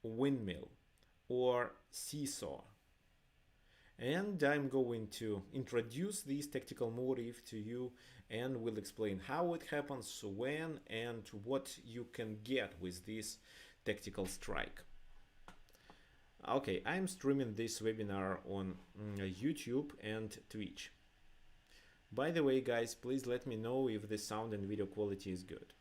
windmill or seesaw, and I'm going to introduce this tactical motif to you and will explain how it happens, when, and what you can get with this tactical strike. Okay, I'm streaming this webinar on YouTube and Twitch. By the way, guys, please let me know if the sound and video quality is good.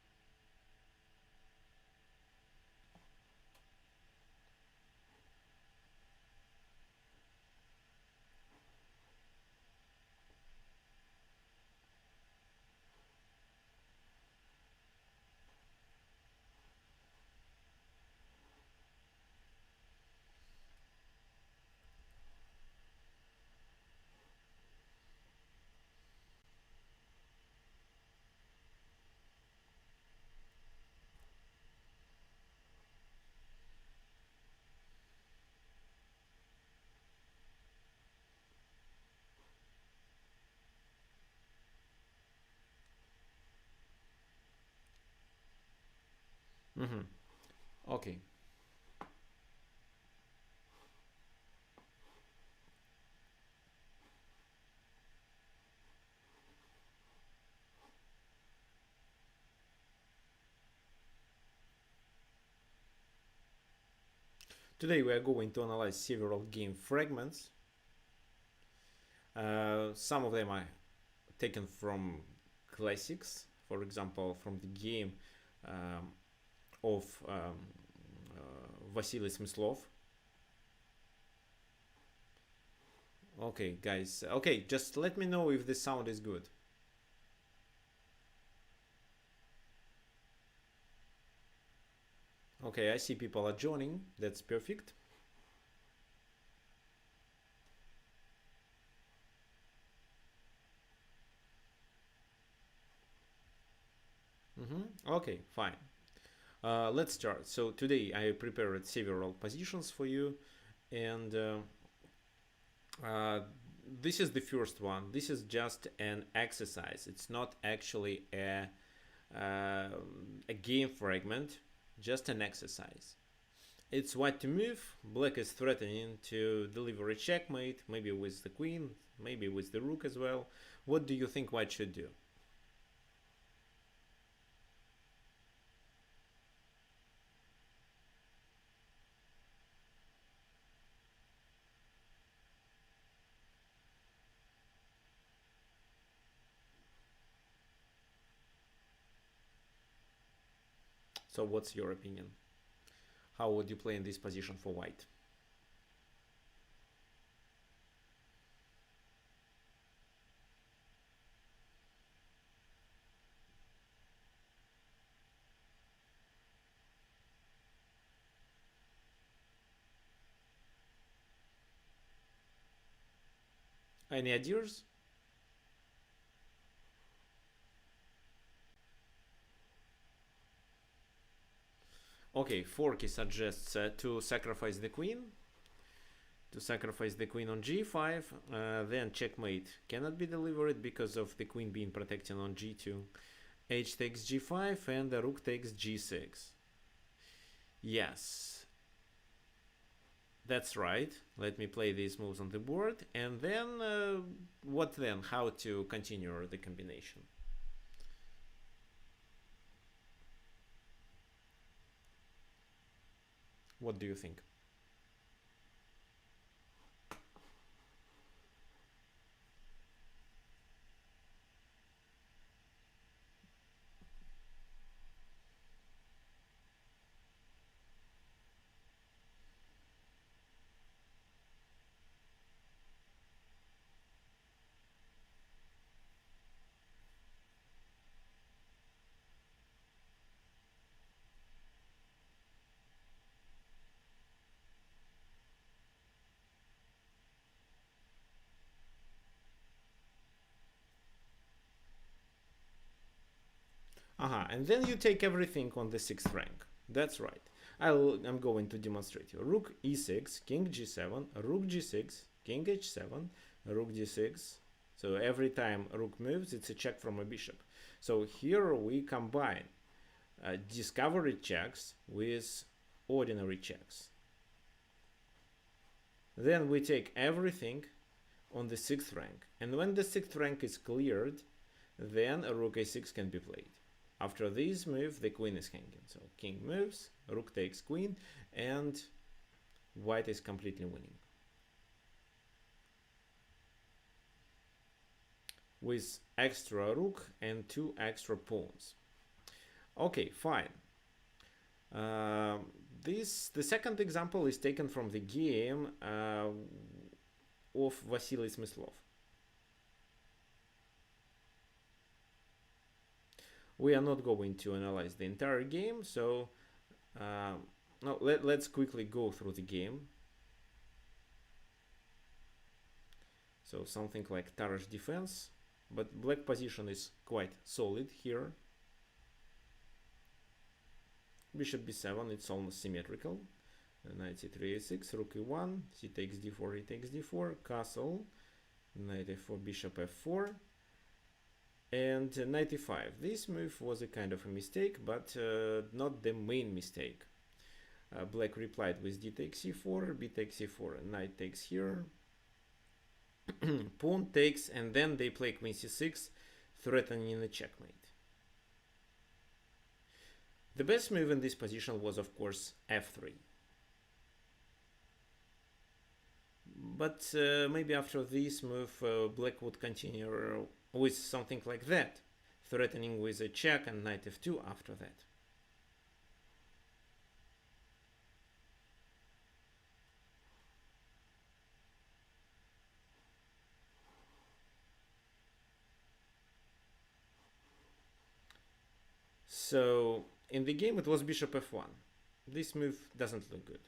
Mm-hmm. Okay. Today we are going to analyze several game fragments. Some of them are taken from classics, for example, from the game of Vasily Smyslov. Okay, guys. Okay, just let me know if the sound is good. Okay, I see people are joining. That's perfect. Okay, fine. Let's start. So today I prepared several positions for you, and this is the first one. This is just an exercise. It's not actually a game fragment, just an exercise. It's white to move. Black is threatening to deliver a checkmate, maybe with the queen, maybe with the rook as well. What do you think white should do? So what's your opinion? How would you play in this position for white? Any ideas? Okay, Forky suggests to sacrifice the queen. To sacrifice the queen on g5, then checkmate cannot be delivered because of the queen being protected on g2. H takes g5 and the rook takes g6. Yes, that's right. Let me play these moves on the board, and then what then? How to continue the combination? What do you think? And then you take everything on the 6th rank. That's right. I'm going to demonstrate you. Rook e6, king g7, rook g6, king h7, rook d6. So every time rook moves, it's a check from a bishop. So here we combine discovery checks with ordinary checks. Then we take everything on the 6th rank, and when the 6th rank is cleared, then rook a6 can be played. After this move, the queen is hanging. So king moves, rook takes queen, and white is completely winning. With extra rook and 2 extra pawns. Okay, fine. The second example is taken from the game of Vasily Smyslov. We are not going to analyze the entire game, so no, let's quickly go through the game. So something like Tarrasch defense, but black position is quite solid here. Bishop b7, it's almost symmetrical. Knight c3 a6, rook e1, c takes d4, e takes d4, castle, knight f4, bishop f4, and knight e5. This move was a kind of a mistake, but not the main mistake. Black replied with d takes c4, b takes c4, knight takes here, pawn takes, and then they play queen c6, threatening a checkmate. The best move in this position was, of course, f3. But maybe after this move, black would continue with something like that, threatening with a check and knight f2 after that. So in the game it was bishop f1. This move doesn't look good.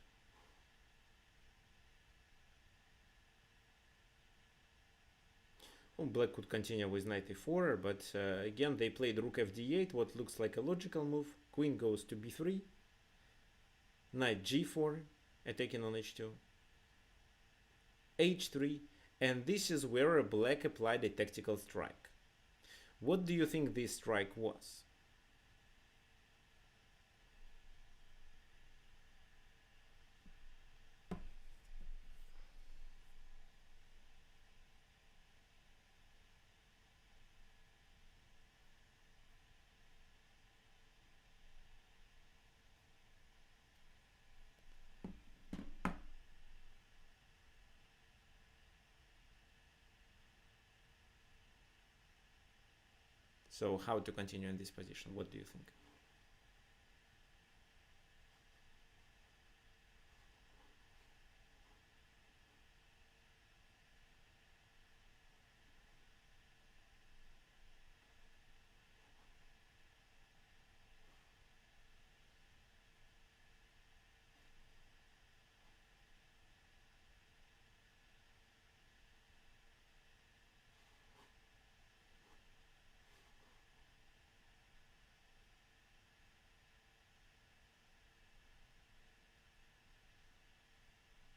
Oh, black could continue with knight e4, but again they played rook fd8, what looks like a logical move. Queen goes to b3, knight g4, attacking on h2, h3, and this is where black applied a tactical strike. What do you think this strike was? So how to continue in this position? What do you think?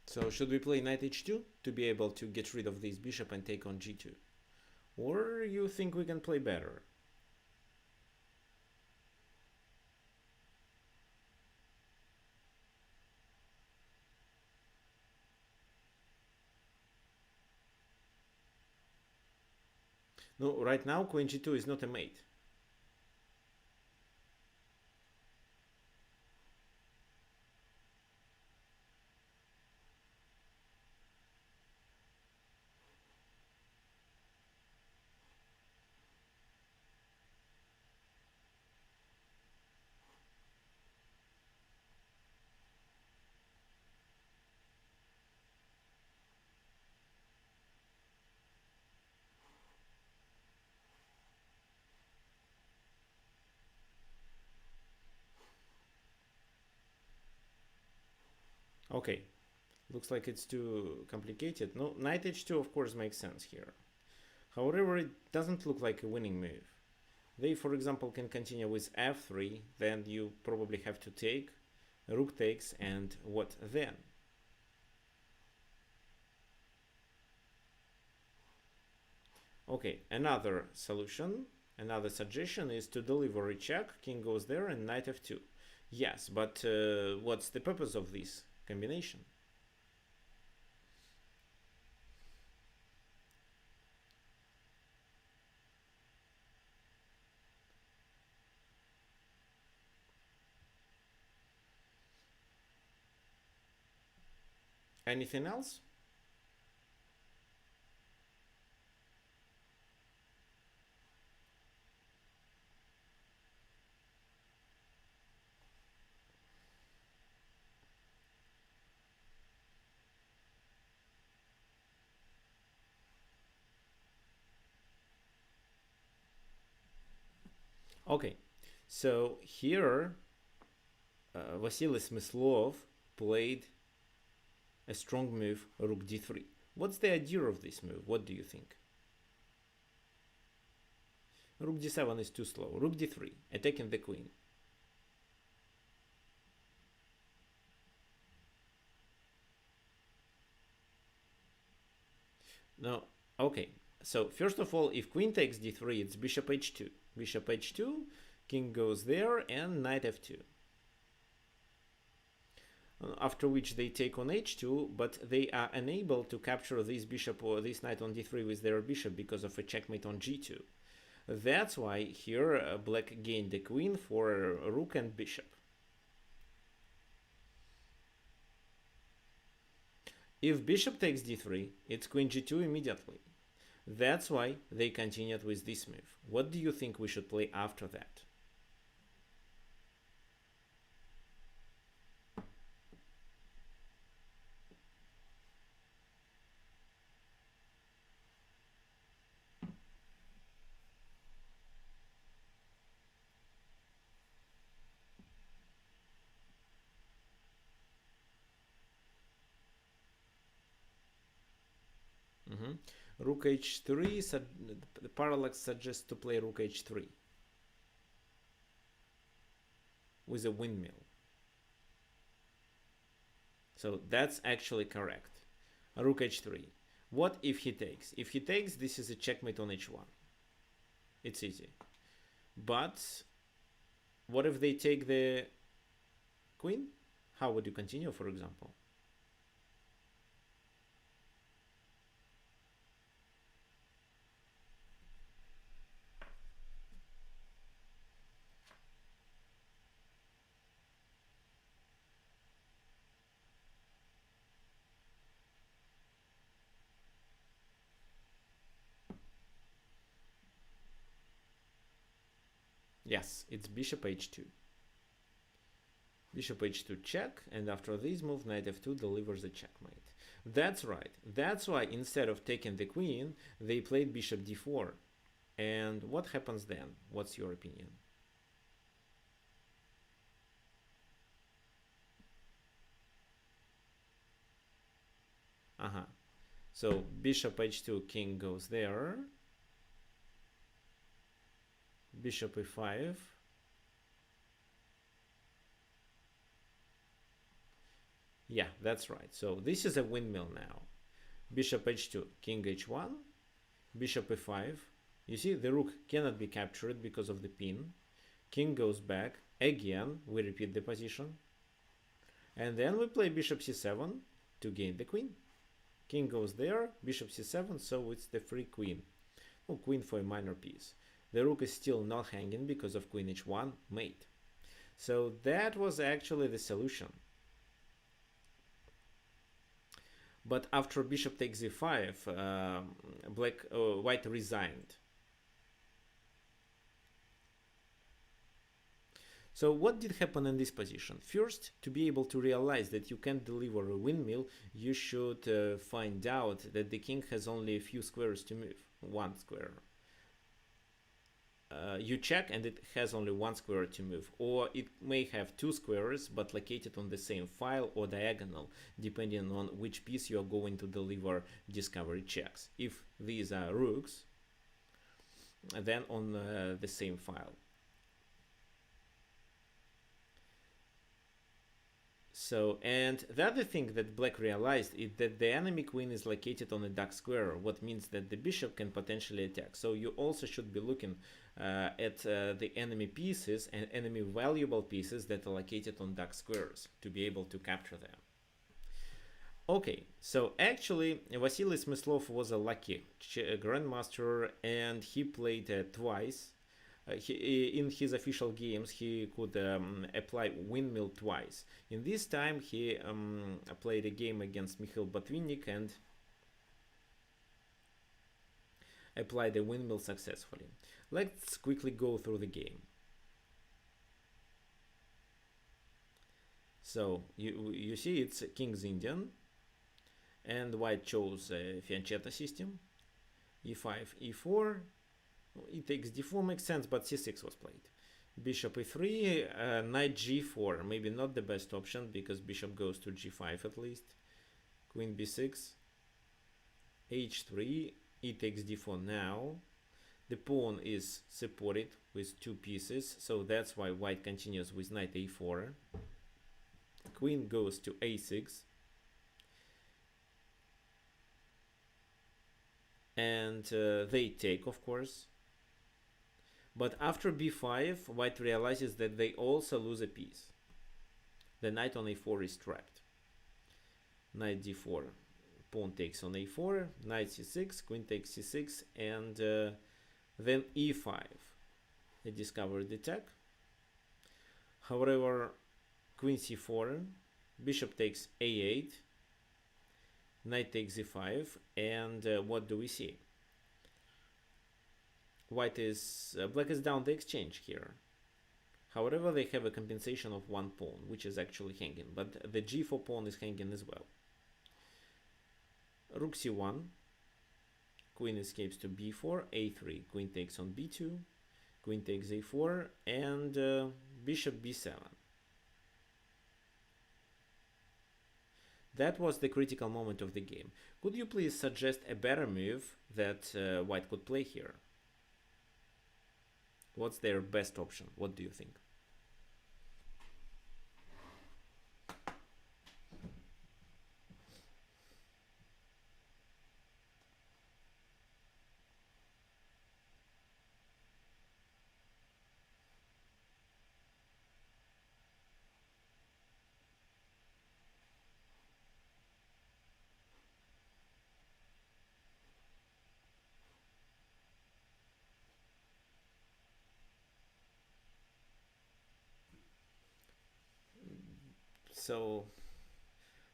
So should we play knight h2 to be able to get rid of this bishop and take on g2? Or you think we can play better? No, right now queen g2 is not a mate. Okay, looks like it's too complicated. No, knight h2 of course makes sense here. However, it doesn't look like a winning move. They, for example, can continue with f3, then you probably have to take, rook takes, and what then? Okay, another solution, another suggestion is to deliver a check, king goes there, and knight f2. Yes, but what's the purpose of this combination? Anything else? Okay, so here Vasily Smyslov played a strong move, rook d3. What's the idea of this move? What do you think? Rook d7 is too slow. Rook d3, attacking the queen. No, okay. So first of all, if queen takes d3, it's bishop h2. Bishop h2, king goes there, and knight f2. After which they take on h2, but they are unable to capture this bishop or this knight on d3 with their bishop because of a checkmate on g2. That's why here black gained the queen for rook and bishop. If bishop takes d3, it's queen g2 immediately. That's why they continued with this move. What do you think we should play after that? Mhm. Rook h3, the parallax suggests to play rook h3 with a windmill. So that's actually correct. Rook h3. What if he takes? If he takes, this is a checkmate on h1. It's easy. But what if they take the queen? How would you continue, for example? Yes, it's bishop h2. Bishop h2 check, and after this move, knight f2 delivers a checkmate. That's right. That's why instead of taking the queen, they played bishop d4. And what happens then? What's your opinion? Uh-huh. So bishop h2, king goes there. Bishop e5. Yeah, that's right. So this is a windmill now. Bishop h2, king h1, bishop e5. You see, the rook cannot be captured because of the pin. King goes back. Again, we repeat the position. And then we play bishop c7 to gain the queen. King goes there, bishop c7, so it's the free queen. Oh, queen for a minor piece. The rook is still not hanging because of queen h1 mate. So that was actually the solution. But after bishop takes e5, white resigned. So what did happen in this position? First, to be able to realize that you can't deliver a windmill, you should find out that the king has only a few squares to move, one square. You check and it has only one square to move, or it may have two squares but located on the same file or diagonal, depending on which piece you are going to deliver discovery checks. If these are rooks, then on the same file. So, and the other thing that black realized is that the enemy queen is located on a dark square, what means that the bishop can potentially attack. So you also should be looking at the enemy pieces and enemy valuable pieces that are located on dark squares to be able to capture them. Okay, so actually Vasily Smyslov was a lucky grandmaster, and he played twice. In his official games, he could apply Windmill twice. In this time, he played a game against Mikhail Botvinnik and applied the Windmill successfully. Let's quickly go through the game. So you see it's King's Indian, and white chose a fiancetta system. e5, e4, e takes d4 makes sense, but c6 was played. Bishop e3, knight g4, maybe not the best option because bishop goes to g5 at least. Queen b6, h3, e takes d4 now. The pawn is supported with two pieces, so that's why white continues with knight a4. Queen goes to a6. And they take, of course. But after b5, white realizes that they also lose a piece. The knight on a4 is trapped. Knight d4, pawn takes on a4, knight c6, queen takes c6, and then e5. They discovered the attack. However, queen c4, bishop takes a8, knight takes e5, and what do we see? Black is down the exchange here. However, they have a compensation of one pawn, which is actually hanging, but the g4 pawn is hanging as well. Rook c1, queen escapes to b4, a3, queen takes on b2, queen takes a4, and bishop b7. That was the critical moment of the game. Could you please suggest a better move that white could play here? What's their best option? What do you think? So,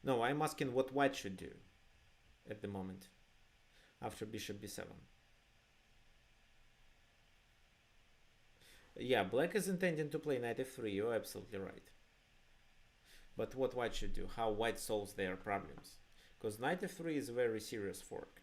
no, I'm asking what white should do at the moment after bishop b7. Yeah, black is intending to play knight f3, you're absolutely right. But what white should do, how white solves their problems. Because knight f3 is a very serious fork.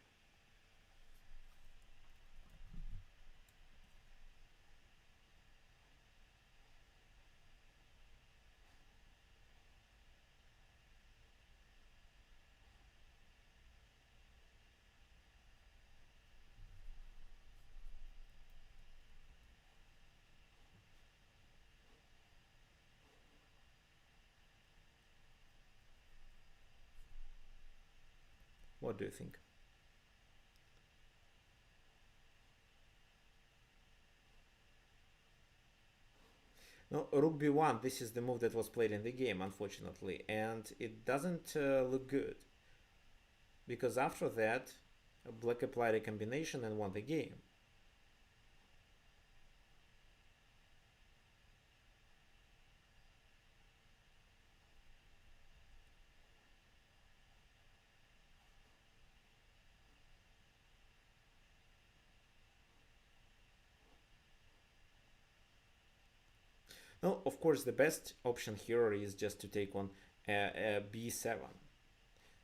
What do you think? No, rook b1, this is the move that was played in the game, unfortunately, and it doesn't look good. Because after that, black applied a combination and won the game. No, of course, the best option here is just to take on b7.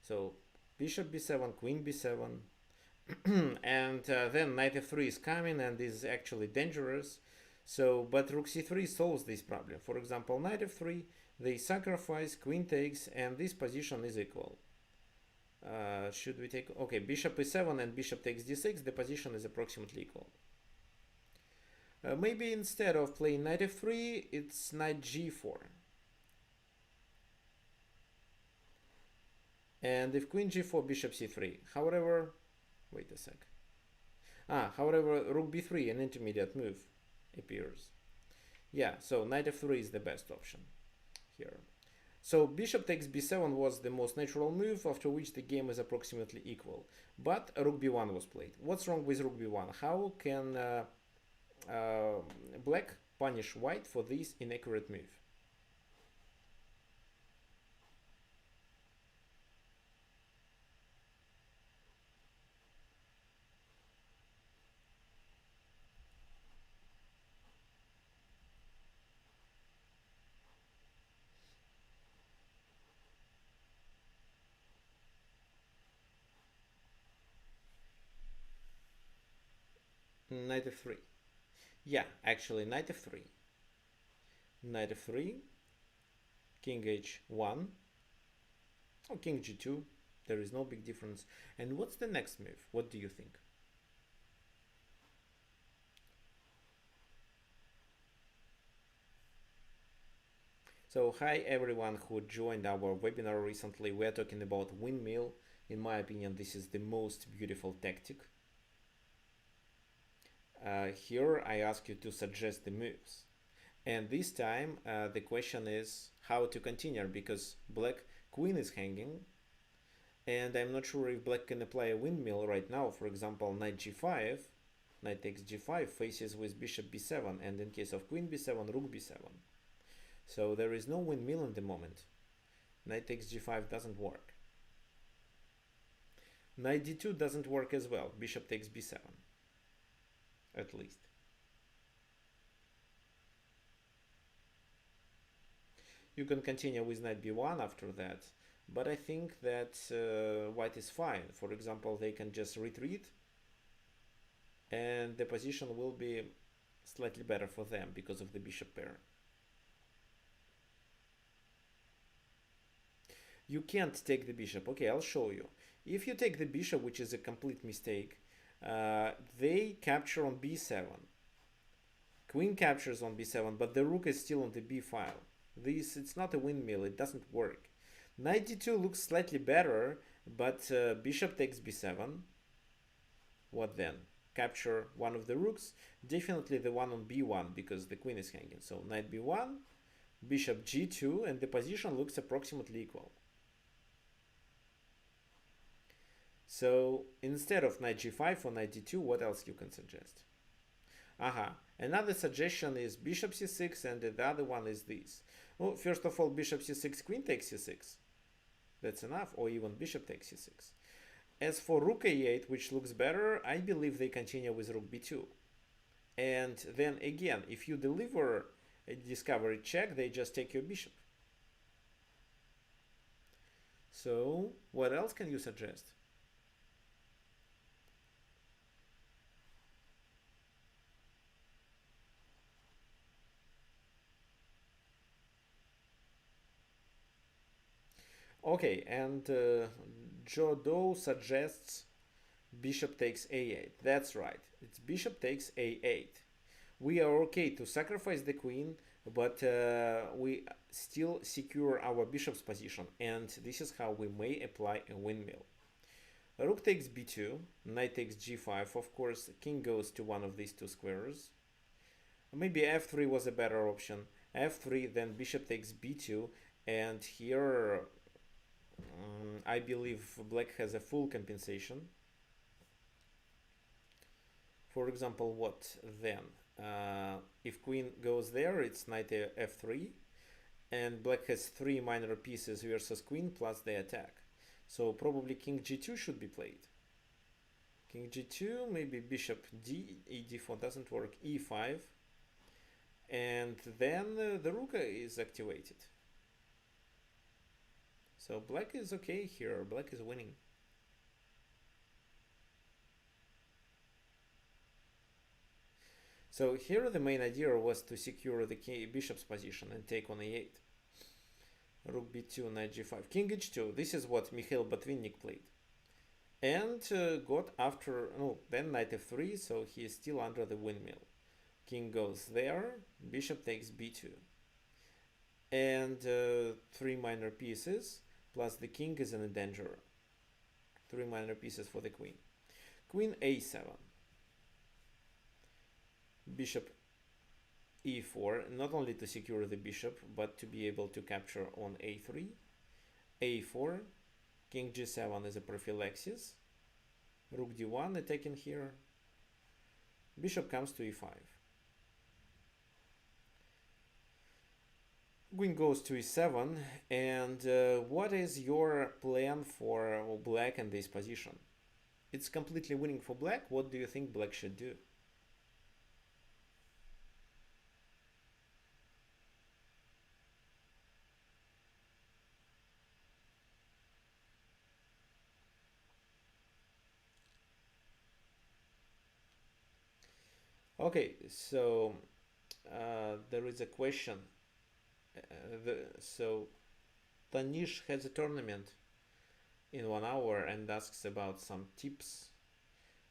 So bishop b7, queen b7, and then knight f3 is coming and is actually dangerous. So, but rook c3 solves this problem. For example, knight f3, they sacrifice, queen takes, and this position is equal. Should we take? Okay, bishop e7 and bishop takes d6. The position is approximately equal. Maybe instead of playing knight f3, it's knight g4. And if queen g4, bishop c3. However, wait a sec. However, rook b3, an intermediate move, appears. Yeah, so knight f3 is the best option here. So bishop takes b7 was the most natural move, after which the game is approximately equal. But rook b1 was played. What's wrong with rook b1? How can black punish white for this inaccurate move? Knight f3. Yeah, actually, knight f3. Knight f3, king h1, or king g2. There is no big difference. And what's the next move? What do you think? So hi everyone who joined our webinar recently. We're talking about Windmill. In my opinion, this is the most beautiful tactic. Here I ask you to suggest the moves. And this time the question is how to continue, because black queen is hanging. And I'm not sure if black can apply a windmill right now. For example, knight g5, knight takes g5 faces with bishop b7, and in case of queen b7, rook b7. So there is no windmill in the moment. Knight takes g5 doesn't work. Knight d2 doesn't work as well. Bishop takes b7, at least. You can continue with knight b1 after that, but I think that white is fine. For example, they can just retreat, and the position will be slightly better for them because of the bishop pair. You can't take the bishop. Okay, I'll show you. If you take the bishop, which is a complete mistake, they capture on b7. Queen captures on b7, but the rook is still on the b file. It's not a windmill, it doesn't work. Knight d2 looks slightly better, but bishop takes b7. What then? Capture one of the rooks? Definitely the one on b1, because the queen is hanging. So knight b1, bishop g2, and the position looks approximately equal. So instead of knight g5 or knight d2, what else you can suggest? Another suggestion is bishop c6, and the other one is this. Well, first of all, bishop c6, queen takes c6. That's enough, or even bishop takes c6. As for rook a8, which looks better, I believe they continue with rook b2. And then again, if you deliver a discovery check, they just take your bishop. So what else can you suggest? Okay, and Jodo suggests bishop takes a8. That's right, it's bishop takes a8. We are okay to sacrifice the queen, but we still secure our bishop's position, and this is how we may apply a windmill. Rook takes b2, knight takes g5, of course, king goes to one of these two squares. Maybe f3 was a better option. f3, then bishop takes b2, and here I believe black has a full compensation. For example, what then? If queen goes there, it's knight f3, and black has 3 minor pieces versus queen plus the attack. So probably king g2 should be played. King g2, maybe bishop d, e4 doesn't work, e5, and then the rook is activated. So black is okay here, black is winning. So here the main idea was to secure the bishop's position and take on a8. Rook b2, knight g5, king h2. This is what Mikhail Botvinnik played. And got after, then knight f3, so he is still under the windmill. King goes there, bishop takes b2. And 3 minor pieces, plus the king is in danger. 3 minor pieces for the queen. Queen a7. Bishop e4, not only to secure the bishop, but to be able to capture on a3. a4, king g7 is a prophylaxis. Rook d1 attacking here. Bishop comes to e5. Queen goes to e7. And what is your plan for black in this position? It's completely winning for black. What do you think black should do? Okay, so there is a question. So Tanish has a tournament in 1 hour and asks about some tips.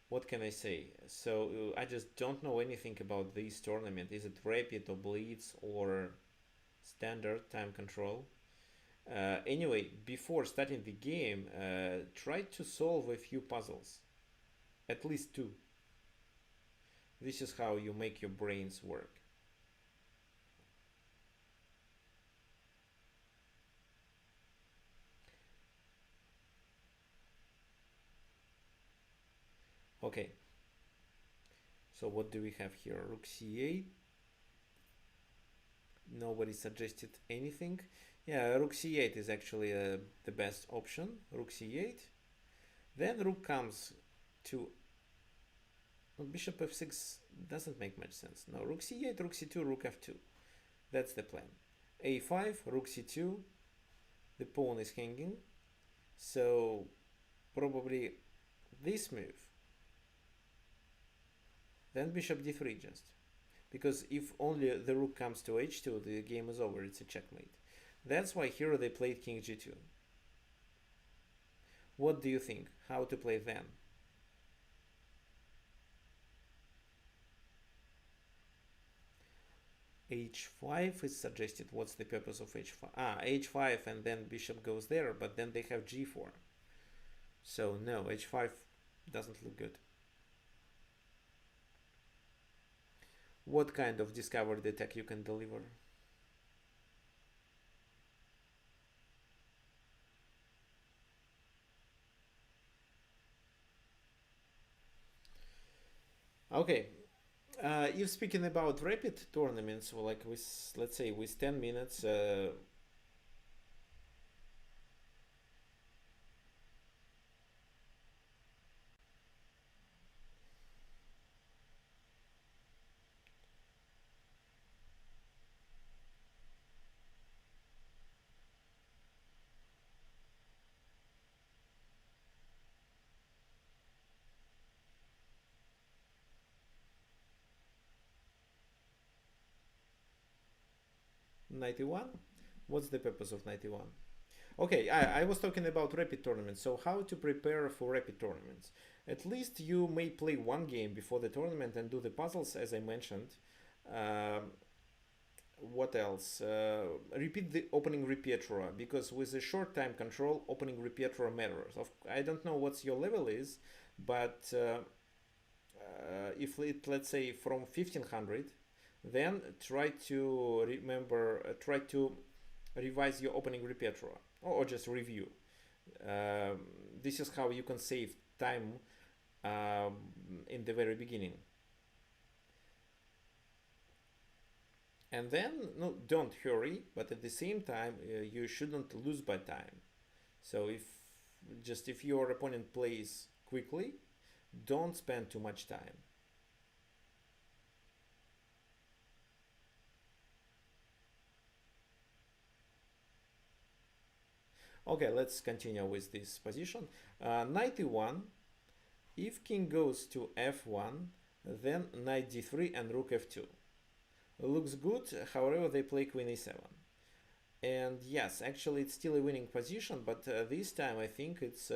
What can I say? So I just don't know anything about this tournament. Is it rapid or blitz or standard time control? Anyway, before starting the game, try to solve a few puzzles, at least 2. This is how you make your brains work. Okay, so what do we have here? Rook c8. Nobody suggested anything. Yeah, rook c8 is actually the best option. Rook c8. Then rook comes to... Well, bishop f6 doesn't make much sense. No, rook c8, rook c2, rook f2. That's the plan. a5, rook c2. The pawn is hanging. So probably this move. Then bishop d3 just. Because if only the rook comes to h2, the game is over. It's a checkmate. That's why here they played king g2. What do you think? How to play then? h5 is suggested. What's the purpose of h5? H5 and then bishop goes there, but then they have g4. So no, h5 doesn't look good. What kind of discovered attack you can deliver? Okay, if speaking about rapid tournaments, well, like with, let's say with 10 minutes, 91. What's the purpose of 91? Okay, I was talking about rapid tournaments. So how to prepare for rapid tournaments? At least you may play one game before the tournament and do the puzzles, as I mentioned. What else? Repeat the opening repertoire, because with a short time control, opening repertoire matters. I don't know what your level is, but if it, let's say, from 1500, then try to remember, try to revise your opening repertoire, or just review. This is how you can save time in the very beginning. And then, no, don't hurry, but at the same time, you shouldn't lose by time. So if your opponent plays quickly, don't spend too much time. Okay, let's continue with this position. 91. If king goes to f1, then knight d3 and rook f2. Looks good, however they play queen e7. And yes, actually it's still a winning position, but this time I think it's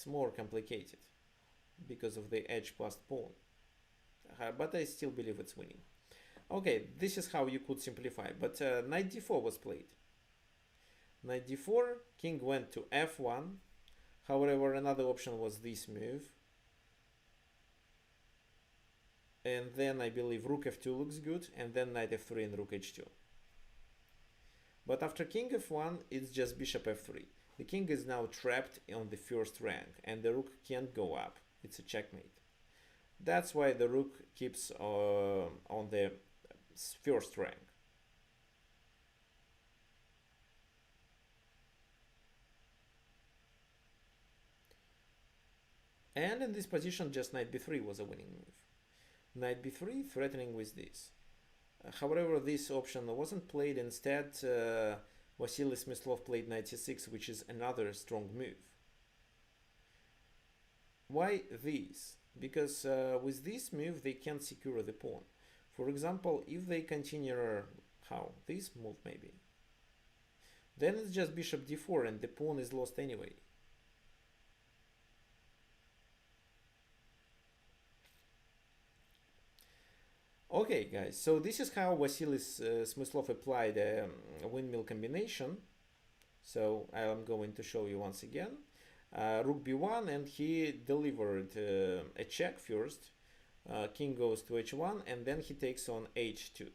more complicated because of the edge plus pawn. But I still believe it's winning. Okay, this is how you could simplify, but knight d4 was played. Knight d4, king went to f1. However, another option was this move. And then I believe rook f2 looks good, and then knight f3 and rook h2. But after king f1, it's just bishop f3. The king is now trapped on the first rank, and the rook can't go up. It's a checkmate. That's why the rook keeps on the first rank. And in this position, just knight b3 was a winning move. Knight b3 threatening with this. However, this option wasn't played. Instead, Vasily Smyslov played knight c6, which is another strong move. Why this? Because with this move, they can secure the pawn. For example, if they continue, how? This move maybe. Then it's just bishop d4 and the pawn is lost anyway. Okay, guys, so this is how Vasily Smyslov applied a windmill combination. So I'm going to show you once again. Rook b1, and he delivered a check first. King goes to h1, and then he takes on h2.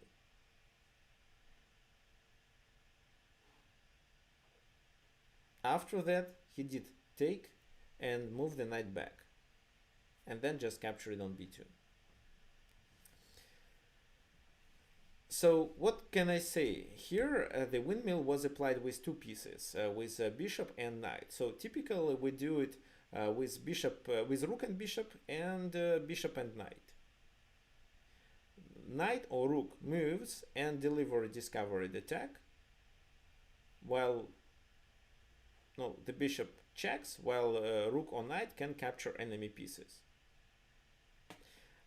After that, he did take and move the knight back, and then just capture it on b2. So what can I say? Here the windmill was applied with two pieces, with bishop and knight. So typically we do it with bishop, with rook and bishop, and bishop and knight. Knight or rook moves and deliver a discovered attack, while the bishop checks, while rook or knight can capture enemy pieces.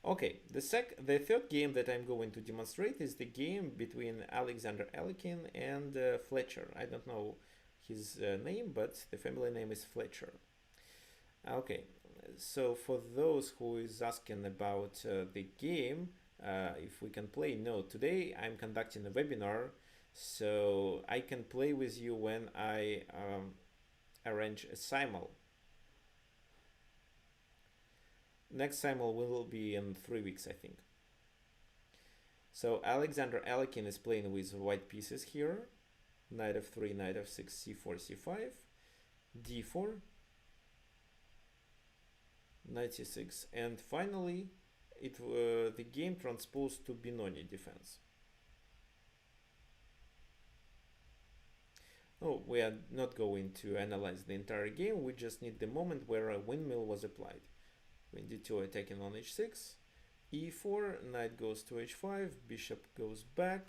Okay, the third game that I'm going to demonstrate is the game between Alexander Alekhine and Fletcher. I don't know his name, but the family name is Fletcher. Okay, so for those who is asking about the game, if we can play, no, today I'm conducting a webinar, so I can play with you when I arrange a simul. Next simul will be in 3 weeks, I think. So Alexander Alekhine is playing with white pieces here. Knight f3, knight f6, c4, c5, d4, knight c6, and finally the game transposed to Benoni defense. Oh, we are not going to analyze the entire game, we just need the moment where a windmill was applied. Queen d2 attacking on h6, e4, knight goes to h5, bishop goes back,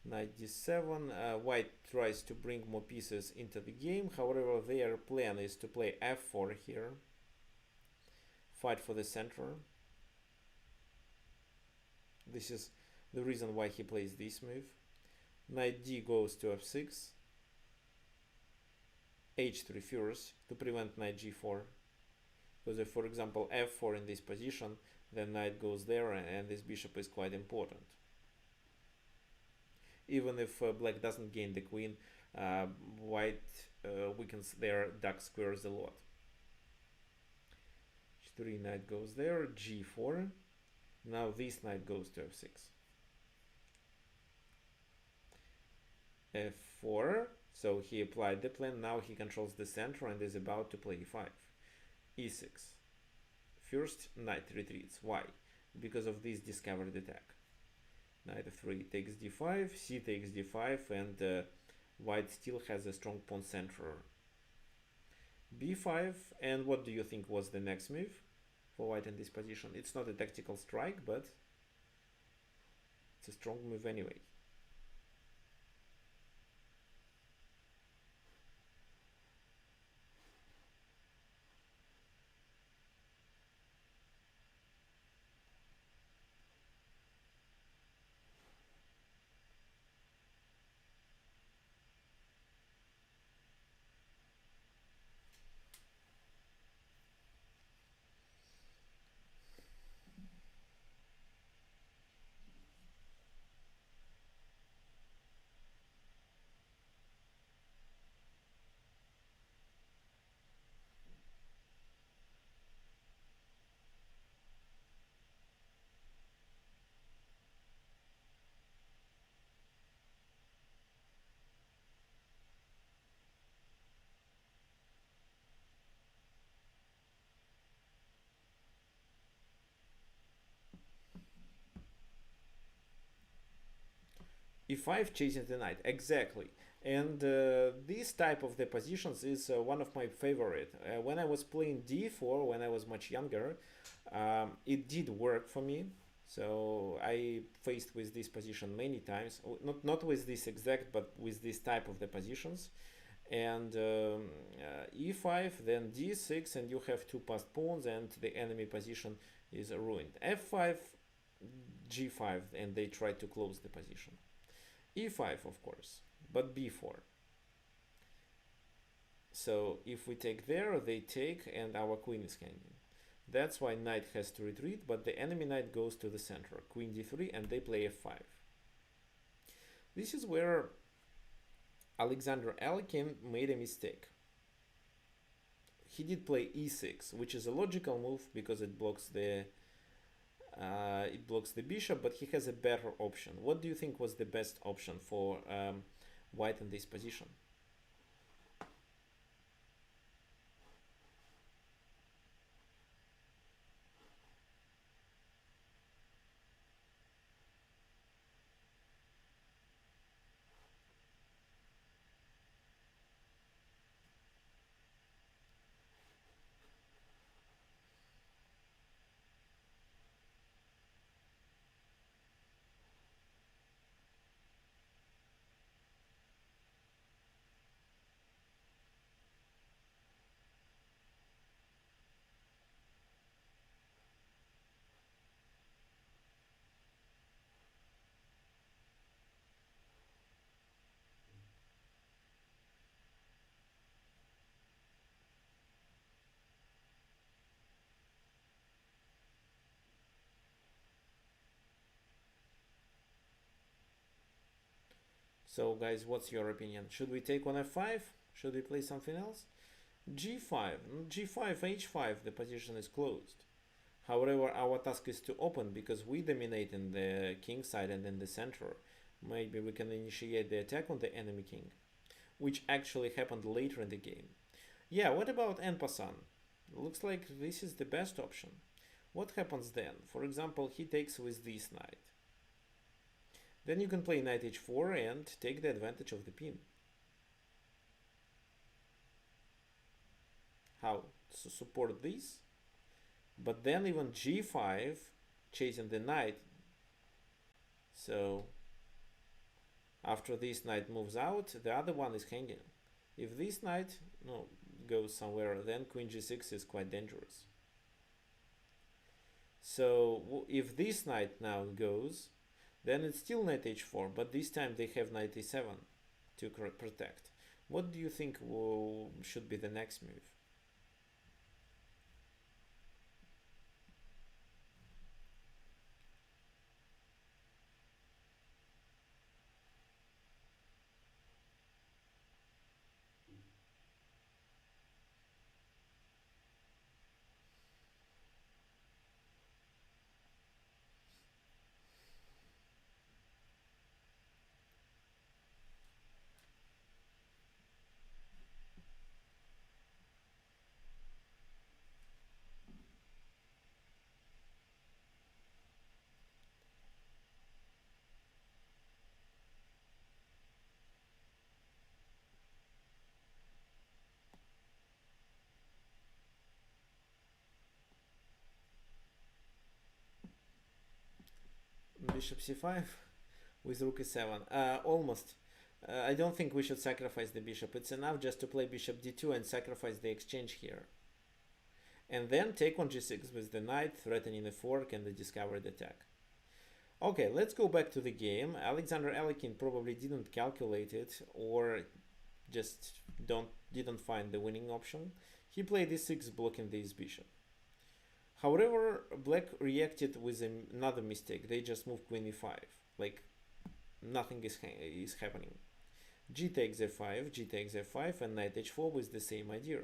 knight d7. White tries to bring more pieces into the game, however their plan is to play f4 here, fight for the center. This is the reason why he plays this move. Knight d goes to f6, h3 first to prevent knight g4. Because if, for example, f4 in this position, then knight goes there and this bishop is quite important. Even if black doesn't gain the queen, white weakens their dark squares a lot. h3, knight goes there, g4. Now this knight goes to f6. f4, so he applied the plan, now he controls the center and is about to play e5. e6. First, knight retreats. Why? Because of this discovered attack. Knight f3 takes d5, c takes d5, and white still has a strong pawn center. b5, and what do you think was the next move for white in this position? It's not a tactical strike, but it's a strong move anyway. d5 chasing the knight, exactly. And this type of the positions is one of my favorite. When I was playing d4 when I was much younger, it did work for me. So I faced with this position many times, not with this exact, but with this type of the positions. And e5, then d6, and you have two passed pawns, and the enemy position is ruined. f5, g5, and they try to close the position. e5, of course, but b4. So if we take there, they take, and our queen is hanging. That's why knight has to retreat, but the enemy knight goes to the center. Queen d3, and they play f5. This is where Alexander Alekhine made a mistake. He did play e6, which is a logical move because it blocks the bishop, but he has a better option. What do you think was the best option for white in this position? So guys, what's your opinion? Should we take on f5? Should we play something else? g5, g5, h5, the position is closed. However, our task is to open because we dominate in the king side and in the center. Maybe we can initiate the attack on the enemy king, which actually happened later in the game. Yeah, what about en passant? Looks like this is the best option. What happens then? For example, he takes with this knight. Then you can play knight h4 and take the advantage of the pin. How? To support this? But then even g5 chasing the knight. So after this knight moves out, the other one is hanging. If this knight goes somewhere, then queen g6 is quite dangerous. So if this knight now goes, then it's still knight h4, but this time they have knight e7 to protect. What do you think should be the next move? Bishop c5 with rook e7. Almost. I don't think we should sacrifice the bishop. It's enough just to play bishop d2 and sacrifice the exchange here. And then take on g6 with the knight, threatening the fork and the discovered attack. Okay, let's go back to the game. Alexander Alekhine probably didn't calculate it or just didn't find the winning option. He played e6 blocking this bishop. However, black reacted with another mistake. They just moved queen e5. Like nothing is happening. G takes f5, g takes f5, and knight h4 with the same idea.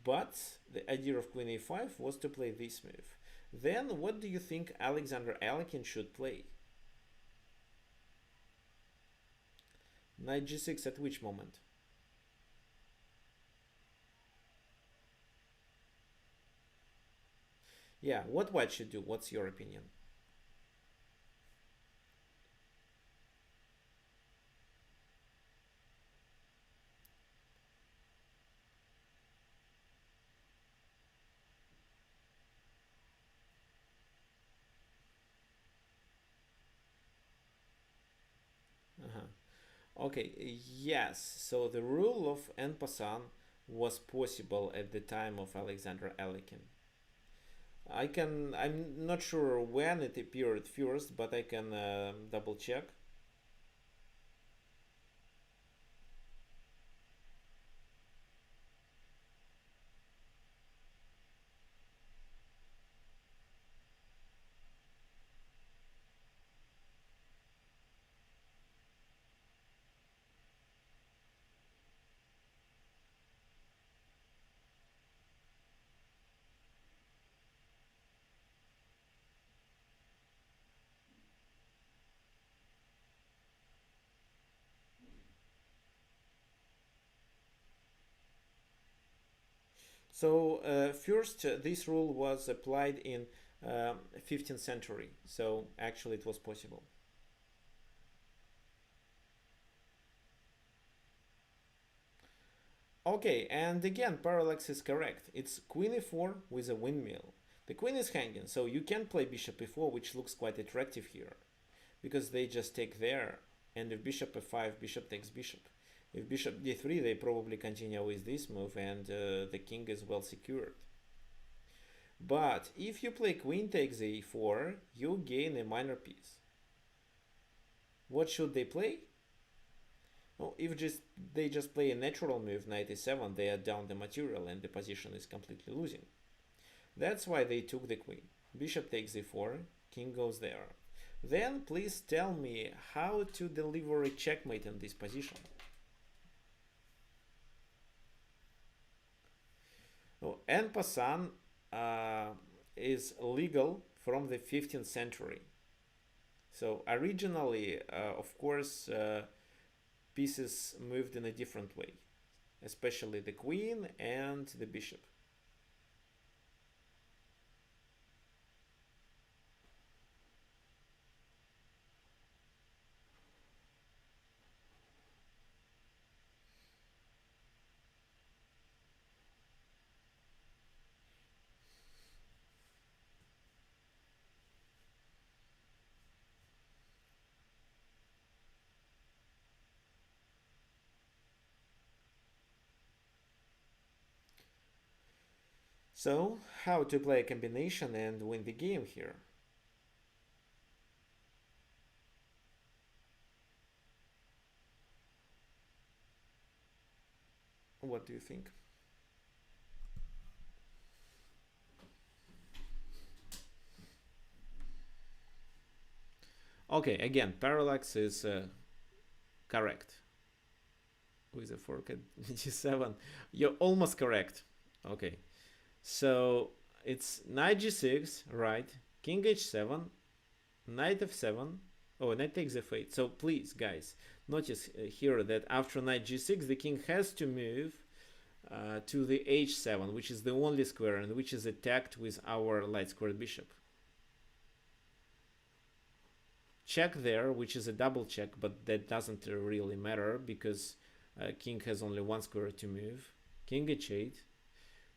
But the idea of queen a5 was to play this move. Then what do you think Alexander Alekhine should play? Knight g6 at which moment? Yeah, what white should do? What's your opinion? Okay, yes. So the rule of en passant was possible at the time of Alexander Alekin. I'm not sure when it appeared first, but I can double check. So first, this rule was applied in 15th century. So actually, it was possible. Okay, and again, parallax is correct. It's queen e4 with a windmill. The queen is hanging, so you can play bishop e4, which looks quite attractive here, because they just take there, and if bishop f5, bishop takes bishop. If bishop d3, they probably continue with this move, and the king is well secured. But if you play queen takes a4, you gain a minor piece. What should they play? Well, if they just play a natural move, knight e7, they are down the material and the position is completely losing. That's why they took the queen. Bishop takes e4, king goes there. Then please tell me how to deliver a checkmate in this position. Oh, en passant is legal from the 15th century. So originally, of course, pieces moved in a different way, especially the queen and the bishop. So, how to play a combination and win the game here? What do you think? Okay, again, parallax is correct with a fork at g7. You're almost correct. Okay, so it's knight g6, right? King h7, knight f7. Oh, knight takes f8. So please, guys, notice here that after knight g6, the king has to move to the h7, which is the only square and which is attacked with our light squared bishop. Check there, which is a double check, but that doesn't really matter because king has only one square to move. King h8,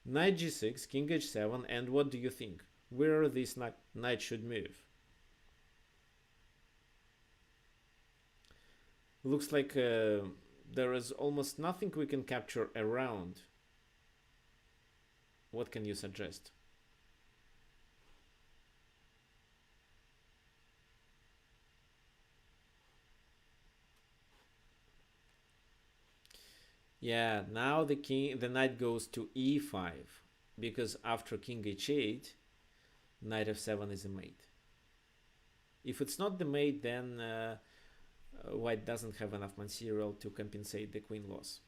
knight g6, king h7, and what do you think? Where this knight should move? Looks like there is almost nothing we can capture around. What can you suggest? Yeah, now the knight goes to e5 because after king h8, knight f7 is a mate. If it's not the mate, then white doesn't have enough material to compensate the queen loss.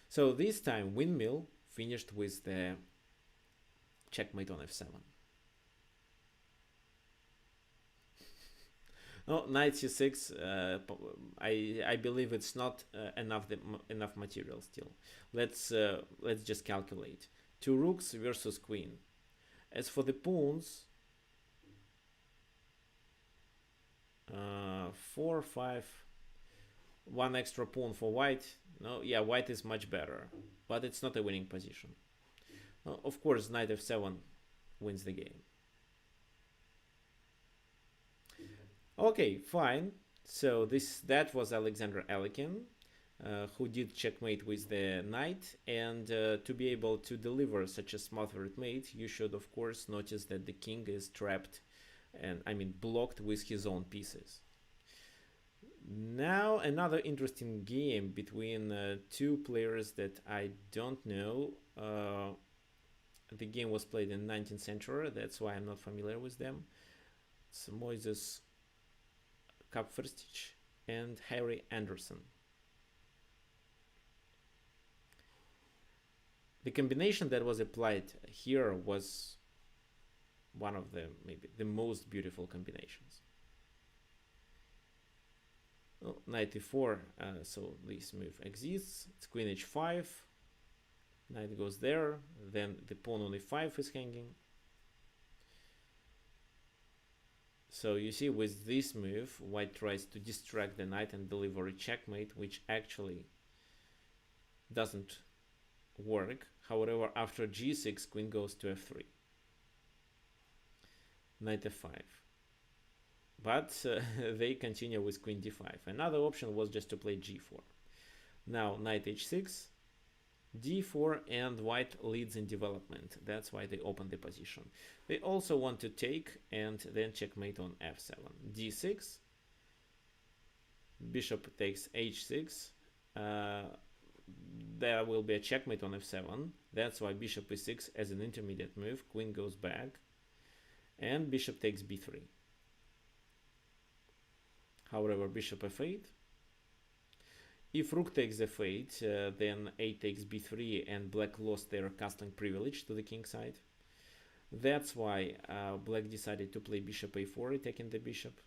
So this time Windmill finished with the checkmate on f7. No, knight c6. I believe it's not enough material still. Let's just calculate. Two rooks versus queen. As for the pawns, 4, 5, one extra pawn for white. No, yeah, white is much better, but it's not a winning position. Of course, knight f7 wins the game. Okay, fine. So that was Alexander Alekin, who did checkmate with the knight, and to be able to deliver such a smothered mate, you should of course notice that the king is trapped, and I mean blocked with his own pieces. Now another interesting game between two players that I don't know. The game was played in the 19th century, that's why I'm not familiar with them. It's Moises Kapferstich and Harry Anderson. The combination that was applied here was one of the maybe the most beautiful combinations. Well, knight e4, so this move exists. It's queen h5, knight goes there, then the pawn on e5 is hanging. So you see, with this move, white tries to distract the knight and deliver a checkmate, which actually doesn't work. However, after g6, queen goes to f3, knight f5. But they continue with queen d5. Another option was just to play g4. Now knight h6, d4, and white leads in development. That's why they open the position. They also want to take and then checkmate on f7. d6, bishop takes h6. There will be a checkmate on f7. That's why bishop e6 as an intermediate move. Queen goes back, and bishop takes b3. However, bishop f8. If rook takes f8, then a takes b3, and black lost their castling privilege to the king side. That's why black decided to play bishop a4, attacking the bishop.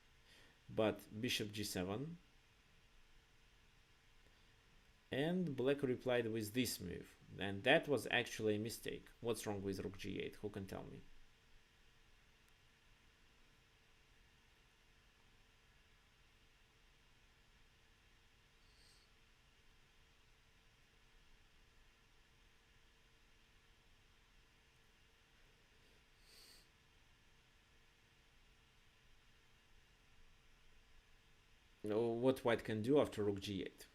But bishop g7. And black replied with this move. And that was actually a mistake. What's wrong with rook g8? Who can tell me? What white can do after rook g8?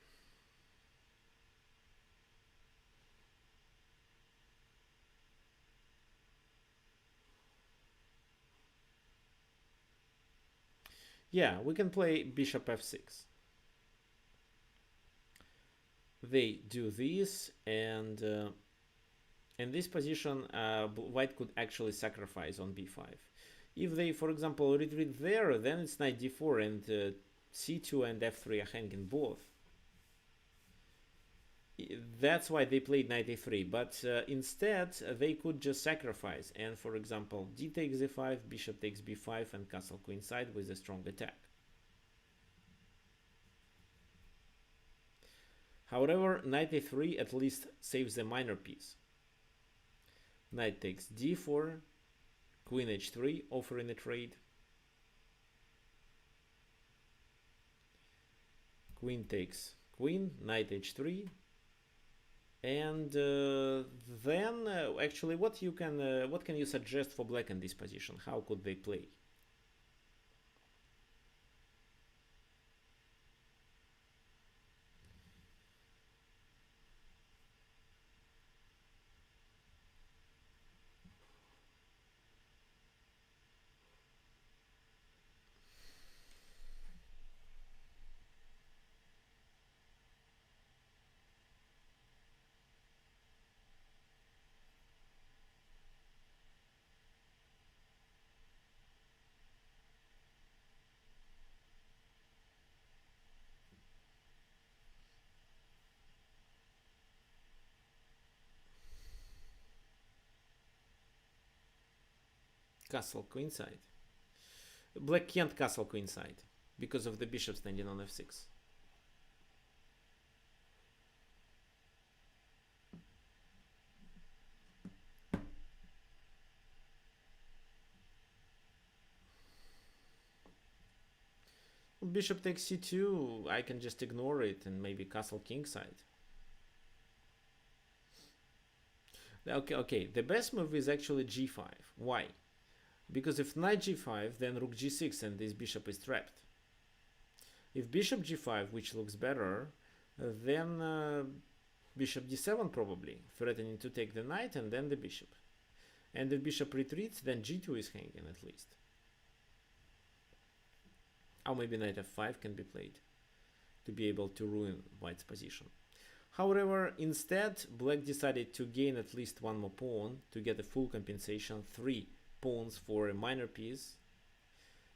Yeah, we can play bishop f6. They do this, and in this position, white could actually sacrifice on b5. If they, for example, retreat there, then it's knight d4, and c2 and f3 are hanging both. That's why they played knight a3, but instead they could just sacrifice, and for example, d takes e5, bishop takes b5, and castle queenside with a strong attack. However, knight a3 at least saves a minor piece. Knight takes d4, queen h3, offering a trade. Queen takes queen, knight h3. And then actually what can you suggest for black in this position? How could they play? Castle queenside. Black can't castle queenside because of the bishop standing on f6. Bishop takes c2, I can just ignore it and maybe castle kingside. Okay, the best move is actually g5. Why? Because if knight g5, then rook g6 and this bishop is trapped. If bishop g5, which looks better, then bishop d7 probably, threatening to take the knight and then the bishop. And if bishop retreats, then g2 is hanging at least. Or maybe knight f5 can be played to be able to ruin white's position. However, instead, black decided to gain at least one more pawn to get a full compensation, 3 pawns for a minor piece.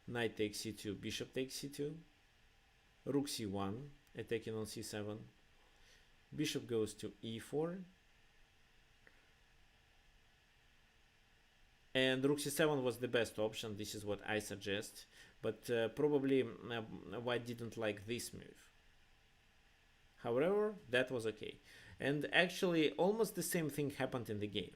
Knight takes c2, bishop takes c2, rook c1, attacking on c7, bishop goes to e4, and rook c7 was the best option. This is what I suggest, but probably white didn't like this move. However, that was okay. And actually, almost the same thing happened in the game.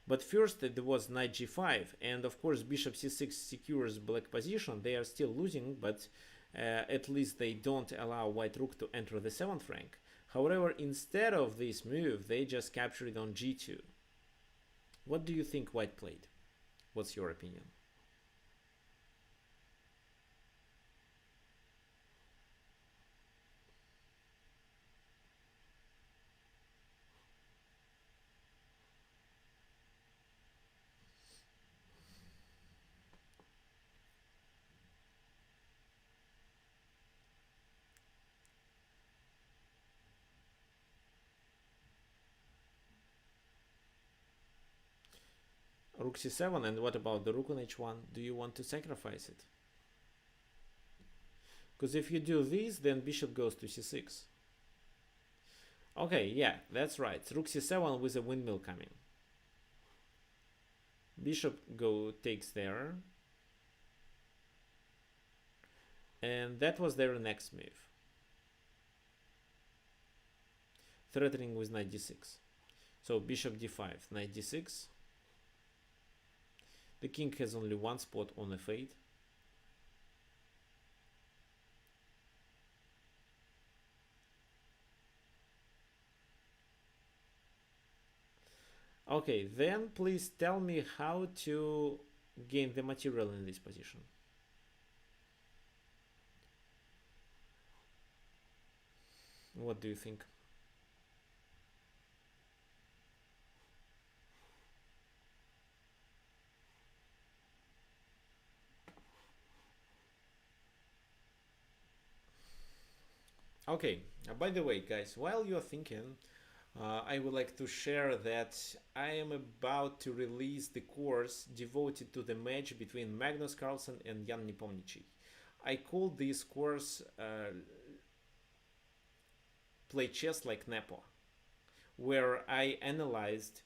But first, there was knight g5, and of course, bishop c6 secures black position. They are still losing, but at least they don't allow white rook to enter the 7th rank. However, instead of this move, they just captured it on g2. What do you think white played? What's your opinion? Rook c7, and what about the rook on h1? Do you want to sacrifice it? Because if you do this, then bishop goes to c6. Okay, yeah, that's right. Rook c7 with a windmill coming. Bishop takes there. And that was their next move. Threatening with knight d6. So bishop d5, knight d6. The king has only one spot on f8. Okay, then please tell me how to gain the material in this position. What do you think? Okay, by the way, guys, while you're thinking, I would like to share that I am about to release the course devoted to the match between Magnus Carlsen and Jan Nepomniachtchi. I call this course Play Chess Like Nepo, where I analyzed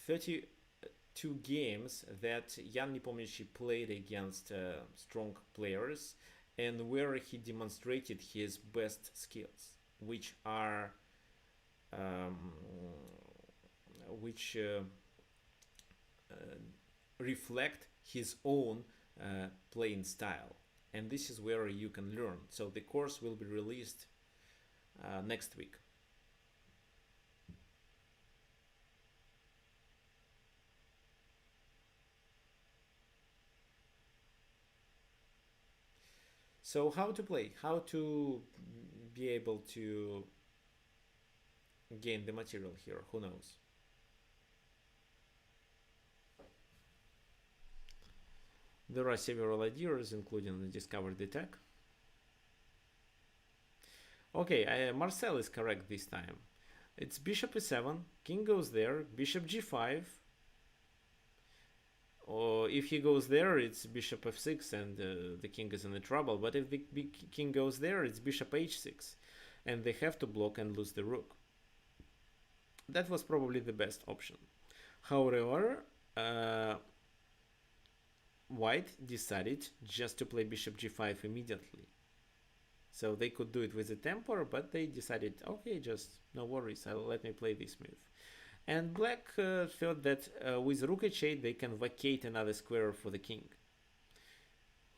32 games that Jan Nepomniachtchi played against strong players, and where he demonstrated his best skills, which are reflect his own playing style, and this is where you can learn. So the course will be released next week. So how to play, how to be able to gain the material here, who knows? There are several ideas, including the discovered attack. Okay, Marcel is correct this time. It's bishop e7, king goes there, bishop g5. Or if he goes there, it's bishop f6 and the king is in the trouble. But if the king goes there, it's bishop h6. And they have to block and lose the rook. That was probably the best option. However, white decided just to play bishop g5 immediately. So they could do it with a temper, but they decided, okay, just no worries, let me play this move. And black thought that with rook h8 they can vacate another square for the king.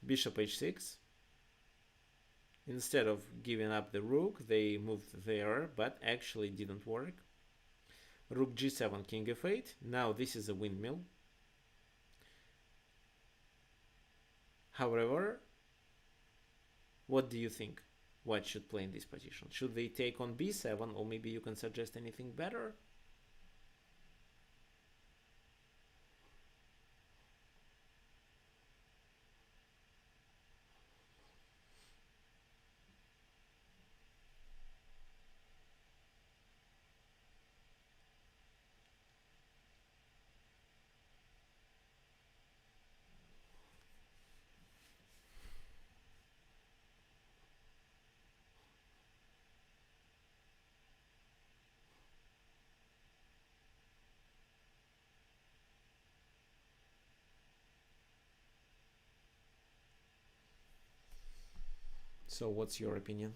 Bishop h6. Instead of giving up the rook, they moved there, but actually didn't work. Rook g7, king f8. Now this is a windmill. However, what do you think? White should play in this position? Should they take on b7, or maybe you can suggest anything better? So what's your opinion?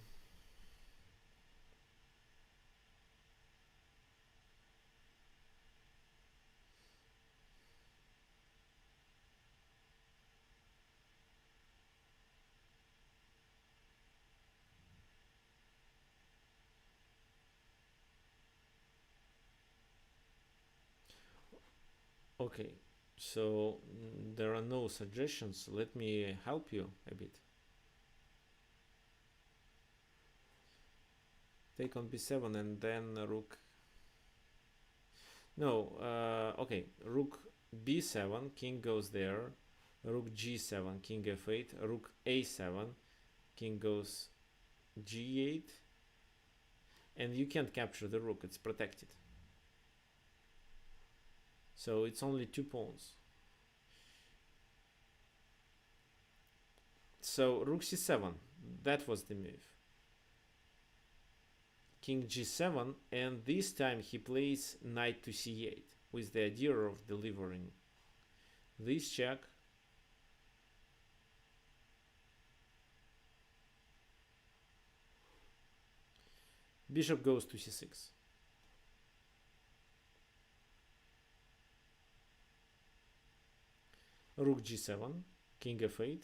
Okay, so there are no suggestions. Let me help you a bit. Take on b7 and then rook. No, okay, rook b7, king goes there, rook g7, king f8, rook a7, king goes g8, and you can't capture the rook, it's protected. So it's only 2 pawns. So rook c7, that was the move. King g7, and this time he plays knight to c8 with the idea of delivering this check. Bishop goes to c6. Rook g7, king f8,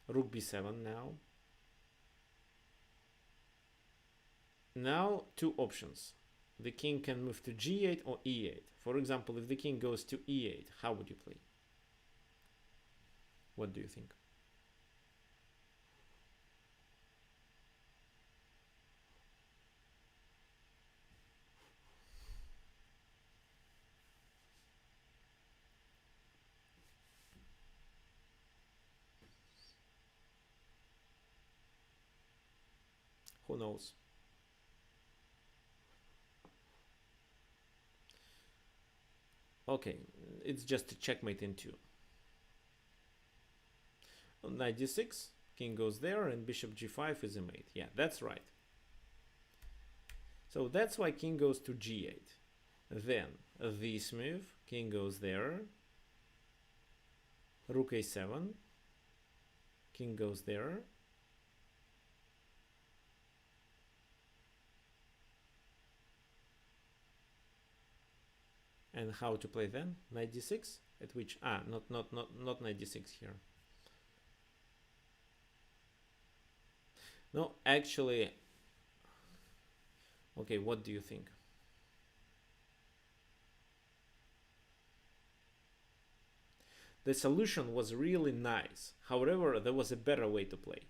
rook b7 now. Now 2 options. The king can move to g8 or e8. For example, if the king goes to e8, how would you play? What do you think? Who knows? Okay, it's just a checkmate in 2. Knight d6, king goes there, and bishop g5 is a mate. Yeah, that's right. So that's why king goes to g8. Then this move, king goes there, rook a7, king goes there, and how to play then? Knight d6, at which not knight d6 here. No, actually, okay, what do you think? The solution was really nice. However, there was a better way to play.